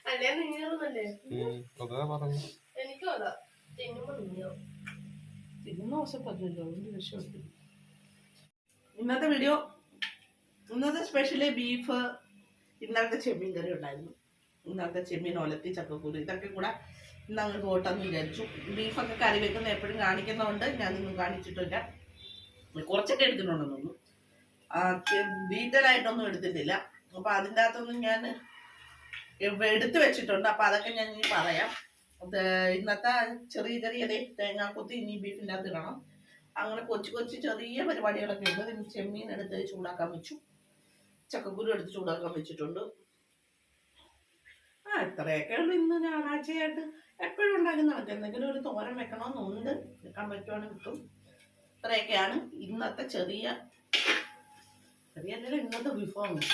അല്ലേ നീങ്ങുന്നല്ലേ എനിക്കും അതാ തിന്നുമ്പോ നീങ്ങോ തിന്നുന്ന വശപ്പല്ലോ വിഷയമുണ്ട്. ഇന്നത്തെ വീഡിയോ, ഇന്നത്തെ സ്പെഷ്യല് ബീഫ്, ഇന്നലത്തെ ചെമ്മീൻ കറി ഉണ്ടായിരുന്നു, ഇന്നലത്തെ ചെമ്മീൻ ഒലത്തി ചക്കക്കൂരി, ഇതൊക്കെ കൂടെ ഇന്ന് അങ്ങ് പോട്ടെന്ന് വിചാരിച്ചു. ബീഫൊക്കെ കറി വെക്കുന്ന എപ്പോഴും കാണിക്കുന്നതുകൊണ്ട് ഞാനൊന്നും കാണിച്ചിട്ടില്ല. കുറച്ചൊക്കെ എടുത്തിട്ടുണ്ടെന്ന് തോന്നുന്നു, ഡീറ്റെയിൽ ആയിട്ടൊന്നും എടുത്തിട്ടില്ല. അപ്പൊ അതിൻ്റെ അകത്തൊന്നും ഞാൻ എടുത്തു വെച്ചിട്ടുണ്ട്. അപ്പൊ അതൊക്കെ ഞാൻ ഇനി പറയാം. ഇന്നത്തെ ചെറിയ ചെറിയ തേങ്ങാക്കൊത്തി ഇനി ബീഫിൻ്റെ അകത്ത് ഇടണം. അങ്ങനെ കൊച്ചു കൊച്ചു ചെറിയ പരിപാടികളൊക്കെ ഉണ്ട്. ഇനി ചെമ്മീൻ എടുത്ത് ചൂടാക്കാൻ വെച്ചു, ചക്കക്കുരു എടുത്ത് ചൂടാക്കാൻ വെച്ചിട്ടുണ്ട്. ഇത്രയൊക്കെ ഉള്ളു ഇന്ന് ഞായറാഴ്ചയായിട്ട്. എപ്പോഴും ഉണ്ടാക്കുന്നതൊക്കെ എന്തെങ്കിലും ഒരു തോരൻ വെക്കണമെന്നുണ്ട്, വെക്കാൻ പറ്റുവാണെങ്കിൽ കിട്ടും. ഇത്രയൊക്കെയാണ് ഇന്നത്തെ ചെറിയ ഇന്നത്തെ വിഭവങ്ങൾ.